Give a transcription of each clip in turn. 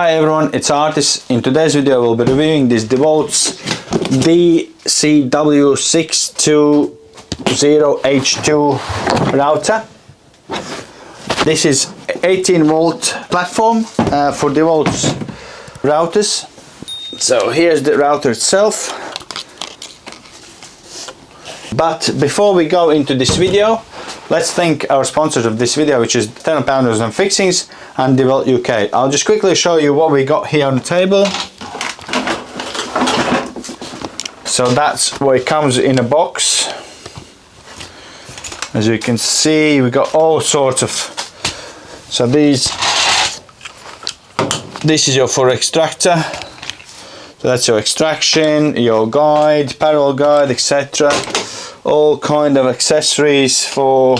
Hi everyone, it's Artis. In today's video we'll be reviewing this DeWalt DCW620H2 router. This is 18 volt platform for DeWalt routers. So here's the router itself. But before we go into this video, let's thank our sponsors of this video, which is Tradespeople Pounders and Fixings and DeWalt UK. I'll just quickly show you what we got here on the table. So that's what it comes in a box. As you can see, we got all sorts of. So this is your for extractor. So that's your extraction, your guide, parallel guide, etc. All kind of accessories for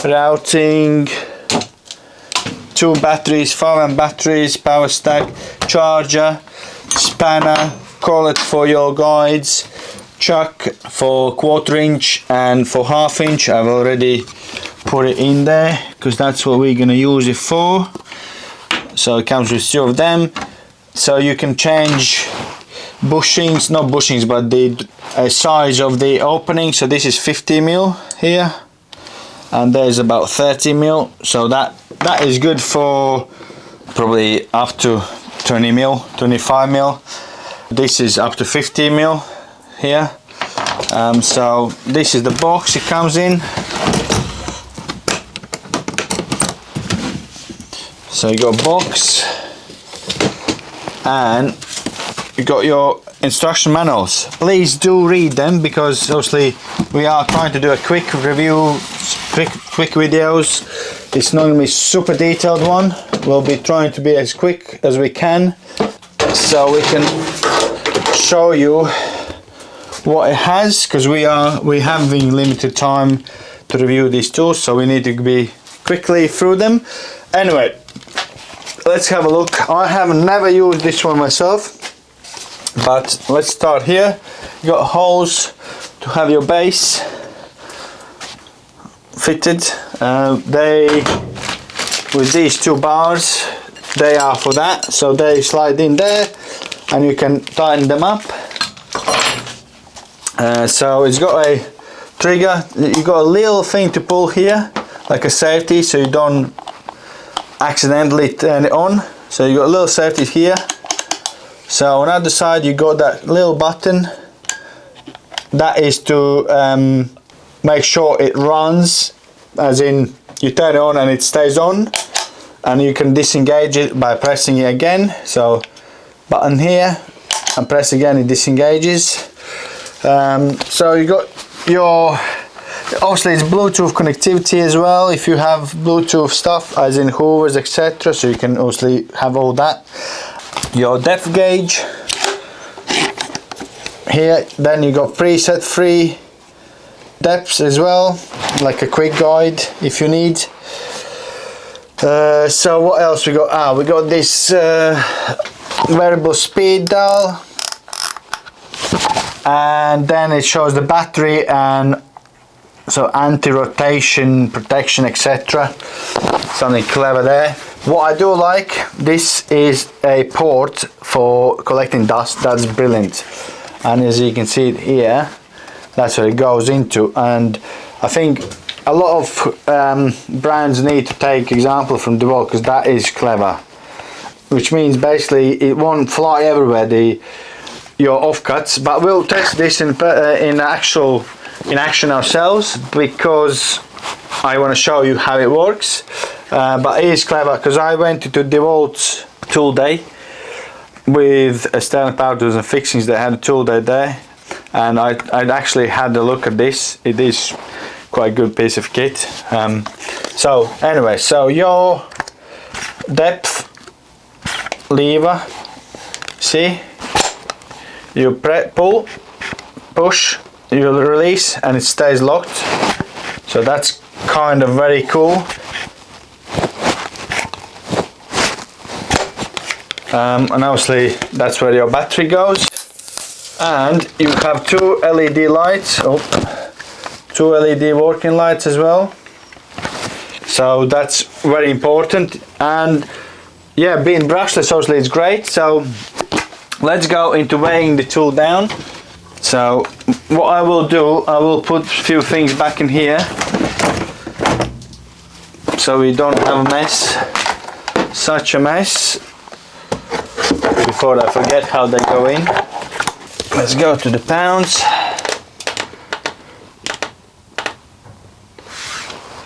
routing, 2 batteries, 5 batteries, power stack, charger, spanner, collet for your guides, chuck for 1/4 inch and for 1/2 inch. I've already put it in there because that's what we're going to use it for. So it comes with 2 of them. So you can change bushings, not bushings, but the size of the opening. So this is 50 mil here, and there's about 30 mil. So that is good for probably up to 20 mil, 25 mil. This is up to 50 mil here. So this is the box it comes in. So you got a box and you got your instruction manuals. Please do read them because obviously we are trying to do a quick review, quick videos. It's not going to be super detailed one. We'll be trying to be as quick as we can so we can show you what it has, because we're having limited time to review these tools, so we need to be quickly through them. Anyway, let's have a look. I have never used this one myself, but let's start here. You got holes to have your base fitted. With these 2 bars, they are for that, so they slide in there and you can tighten them up. So it's got a trigger. You got a little thing to pull here, like a safety, so you don't accidentally turn it on. So you got a little safety here. So on the other side you got that little button. That is to make sure it runs, as in you turn it on and it stays on, and you can disengage it by pressing it again. So button here and press again, it disengages. So you got your, obviously it's Bluetooth connectivity as well, if you have Bluetooth stuff, as in hoovers, etc. So you can obviously have all that. Your depth gauge here, then you got preset free depths as well, like a quick guide if you need. So what else we got? We got this variable speed dial, and then it shows the battery and so anti-rotation protection, etc. Something clever there. What I do like, this is a port for collecting dust. That's brilliant, and as you can see it here, that's what it goes into. And I think a lot of brands need to take example from DeWalt, because that is clever, which means basically it won't fly everywhere, your offcuts. But we'll test this in action ourselves, because I want to show you how it works. But it is clever, because I went to DeWalt tool day with Tradespeople Pounders and Fixings. They had a tool day there, and I'd actually had a look at this. It is quite a good piece of kit. So anyway, so your depth lever, see, you pull, push, you release, and it stays locked. So that's kind of very cool. And obviously that's where your battery goes, and you have 2 LED lights, 2 LED working lights as well. So that's very important. And yeah, being brushless obviously it's great. So let's go into weighing the tool down. So what I will do, I will put a few things back in here so we don't have a mess, such a mess, before I forget how they go in. Let's go to the pounds.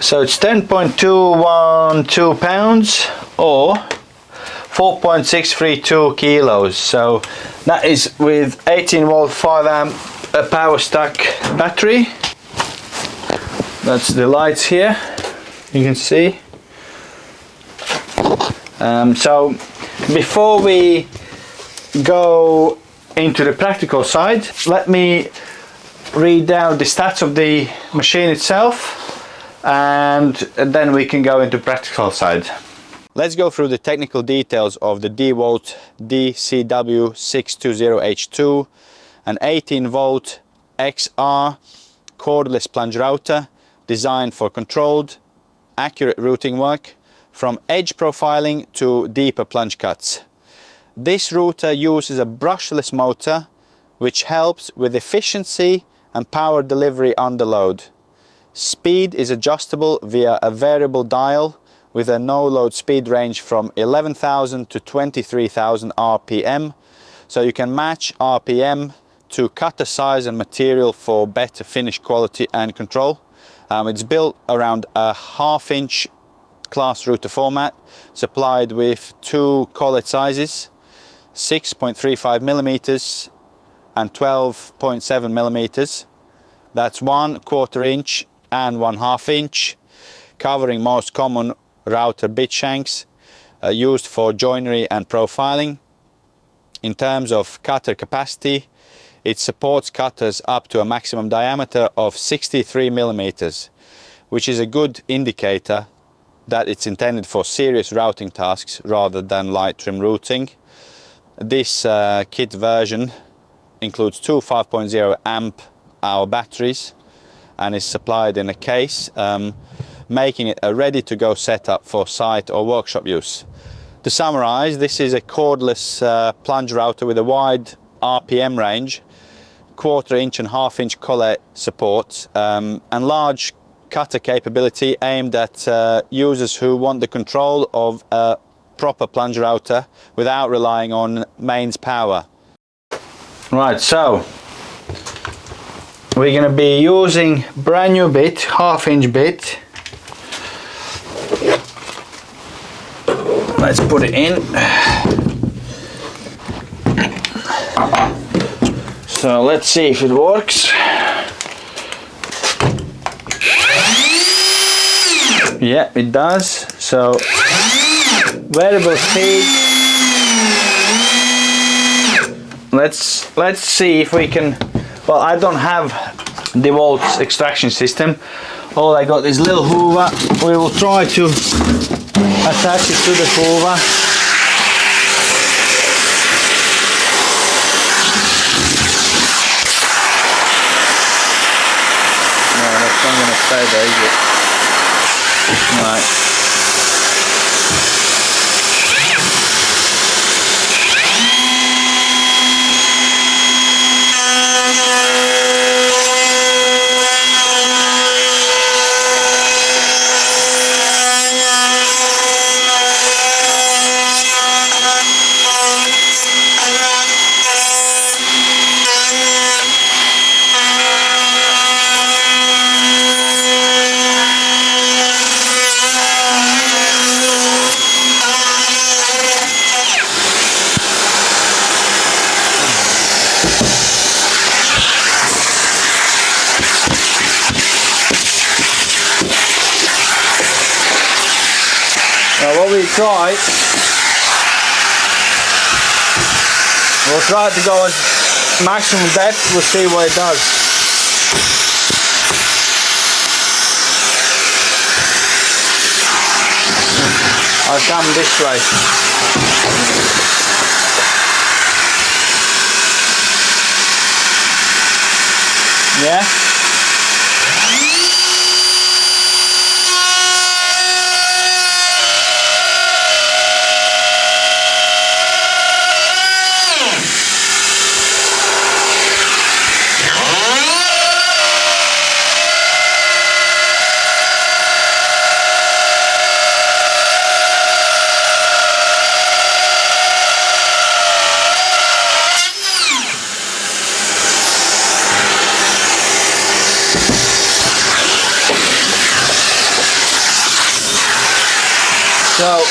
So it's 10.212 pounds or 4.632 kilos. So that is with 18 volt 5 amp power stack battery. That's the lights here, you can see. So before we go into the practical side, let me read down the stats of the machine itself, and then we can go into practical side. Let's go through the technical details of the DeWalt DCW620H2, an 18 volt XR cordless plunge router designed for controlled, accurate routing work, from edge profiling to deeper plunge cuts. This router uses a brushless motor which helps with efficiency and power delivery under load. Speed is adjustable via a variable dial with a no-load speed range from 11,000 to 23,000 RPM, so you can match RPM to cutter size and material for better finish quality and control. It's built around a 1/2 inch class router format, supplied with two collet sizes, 6.35 millimeters and 12.7 millimeters. That's 1/4 inch and 1/2 inch, covering most common router bit shanks used for joinery and profiling. In terms of cutter capacity, it supports cutters up to a maximum diameter of 63 millimeters, which is a good indicator that it's intended for serious routing tasks rather than light trim routing. This kit version includes two 5.0 amp hour batteries and is supplied in a case, making it a ready-to-go setup for site or workshop use. To summarize, this is a cordless plunge router with a wide RPM range, 1/4 inch and 1/2 inch collet support, and large cutter capability aimed at users who want the control of a proper plunge router without relying on mains power. Right, so we're going to be using brand new bit, 1/2 inch bit. Let's put it in. So let's see if it works. Yeah, it does. So variable speed. Let's see if we can. Well, I don't have DeWalt's extraction system. All I got is little hoover. We will try to attach it to the hoover. No, that's not going to stay there, is it? Right. We'll try to go at maximum depth. We'll see what it does. I'll come this way. Yeah.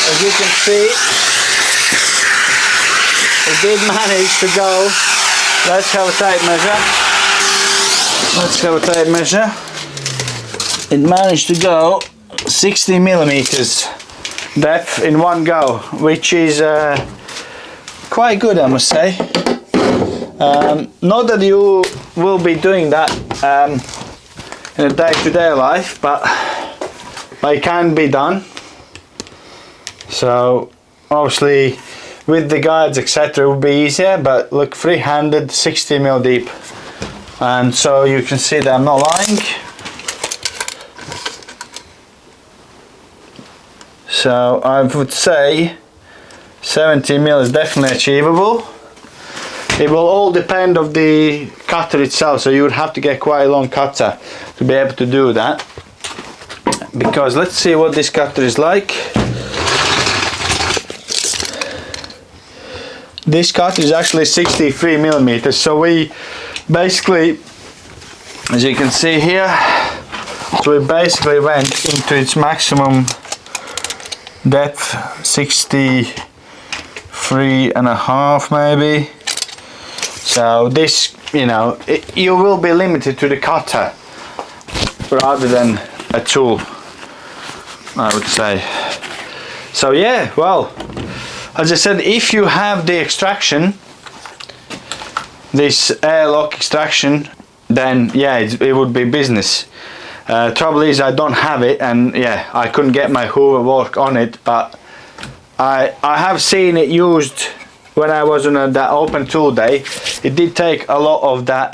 as you can see, it did manage to go. Let's have a tape measure. Let's have a tape measure. It managed to go 60 millimeters depth in one go, which is quite good, I must say. Not that you will be doing that in a day-to-day life, but it can be done. So obviously with the guides etc it would be easier, but look, free-handed 60 mil deep, and so you can see that I'm not lying. So I would say 70 mil is definitely achievable. It will all depend on the cutter itself, so you would have to get quite a long cutter to be able to do that. Because let's see what this cutter is like. This cutter is actually 63 millimeters, so we basically, as you can see here, so we basically went into its maximum depth, 63.5 maybe. So this, you know, you will be limited to the cutter rather than a tool, I would say. So yeah, well, as I said, if you have the extraction, this airlock extraction, then yeah, it would be business. Trouble is I don't have it, and yeah, I couldn't get my Hoover work on it, but I have seen it used when I was on that open tool day. It did take a lot of that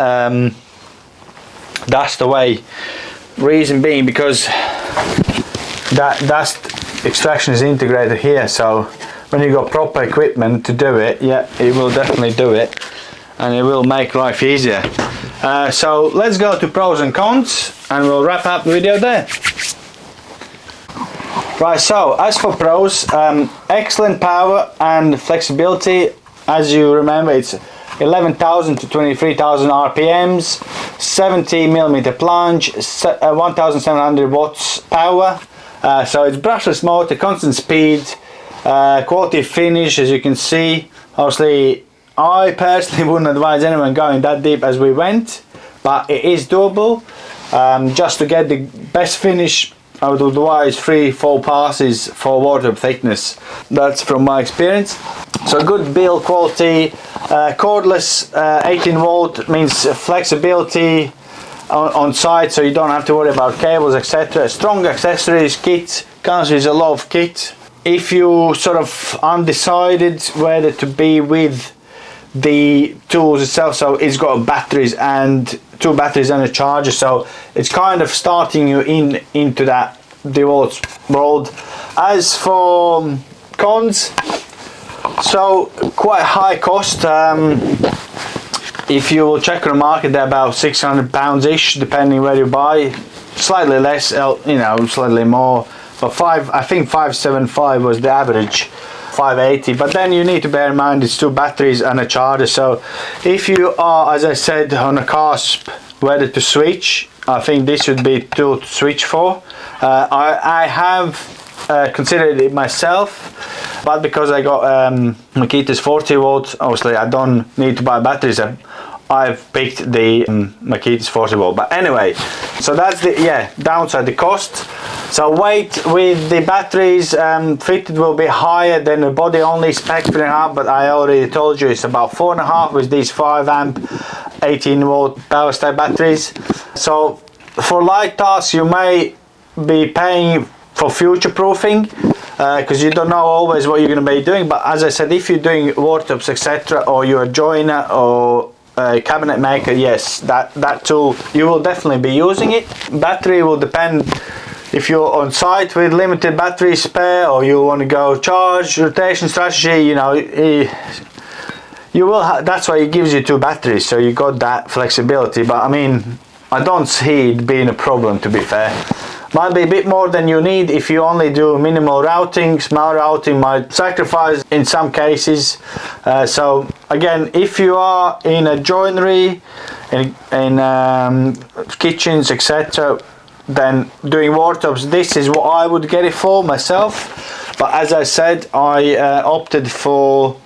dust away. Reason being because that dust extraction is integrated here, so when you got proper equipment to do it, yeah, it will definitely do it, and it will make life easier. So let's go to pros and cons, and we'll wrap up the video there. Right, so as for pros, excellent power and flexibility. As you remember, it's 11,000 to 23,000 RPMs, 70 millimeter plunge, 1,700 watts power. So it's brushless motor, constant speed, quality finish, as you can see. Obviously, I personally wouldn't advise anyone going that deep as we went, but it is doable. Just to get the best finish, I would advise 3-4 passes for water thickness. That's from my experience. So good build quality, cordless 18 volt means flexibility on site, so you don't have to worry about cables etc. Strong accessories, kit, comes with a lot of kit. If you sort of undecided whether to be with the tools itself, so it's got batteries and 2 batteries and a charger, so it's kind of starting you into that DeWalt world. As for cons, so quite high cost. If you will check on the market, they're about £600 ish, depending where you buy. Slightly less, you know, slightly more, but I think 575 was the average, 580. But then you need to bear in mind it's 2 batteries and a charger. So if you are, as I said, on a cusp whether to switch, I think this would be tool to switch for. I have considered it myself, but because I got Makita's 40 volt, obviously I don't need to buy batteries. I've picked the Makita's 40 volt. But anyway, so that's the downside, the cost. So weight with the batteries fitted will be higher than the body only spec 3.5, but I already told you it's about 4.5 with these 5 amp 18 volt power stack batteries. So for light tasks you may be paying for future proofing, because you don't know always what you're going to be doing. But as I said, if you're doing worktops etc, or you're a joiner or a cabinet maker, yes, that tool you will definitely be using it. Battery will depend if you're on site with limited battery spare, or you want to go charge rotation strategy, you know, you will that's why it gives you 2 batteries, so you got that flexibility. But I mean, I don't see it being a problem, to be fair. Might be a bit more than you need if you only do minimal routing. Small routing might sacrifice in some cases. So again, if you are in a joinery, in kitchens etc, then doing worktops, this is what I would get it for myself. but as I said, I opted for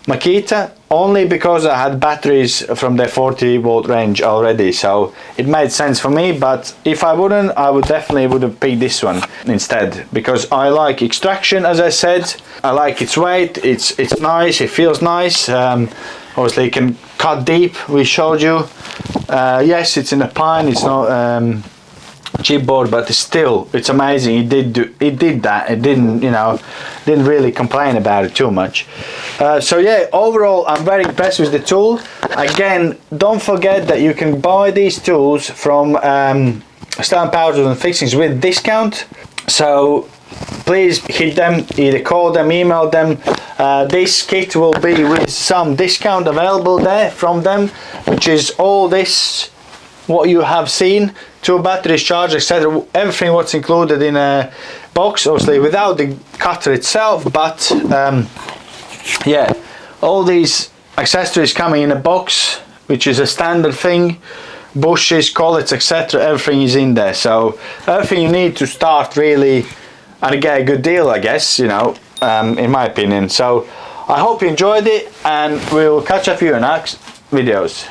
Makita only because I had batteries from the 40 volt range already, so it made sense for me. But if I wouldn't, I would definitely would have picked this one instead, because I like extraction. As I said, I like its weight, it's nice, it feels nice. Obviously it can cut deep, we showed you. Yes, it's in a pine, it's not chipboard, but still it's amazing. It did that. It didn't, you know, didn't really complain about it too much. So yeah, overall I'm very impressed with the tool. Again, don't forget that you can buy these tools from Stone Power Tools and Fixings with discount, so please hit them, either call them, email them. This kit will be with some discount available there from them, which is all this what you have seen, 2 batteries, charger, etc. Everything what's included in a box, obviously without the cutter itself, but yeah, all these accessories coming in a box, which is a standard thing. Bushes, collets, etc. Everything is in there, so everything you need to start really and get a good deal, I guess, you know, in my opinion. So I hope you enjoyed it, and we'll catch up with you in next videos.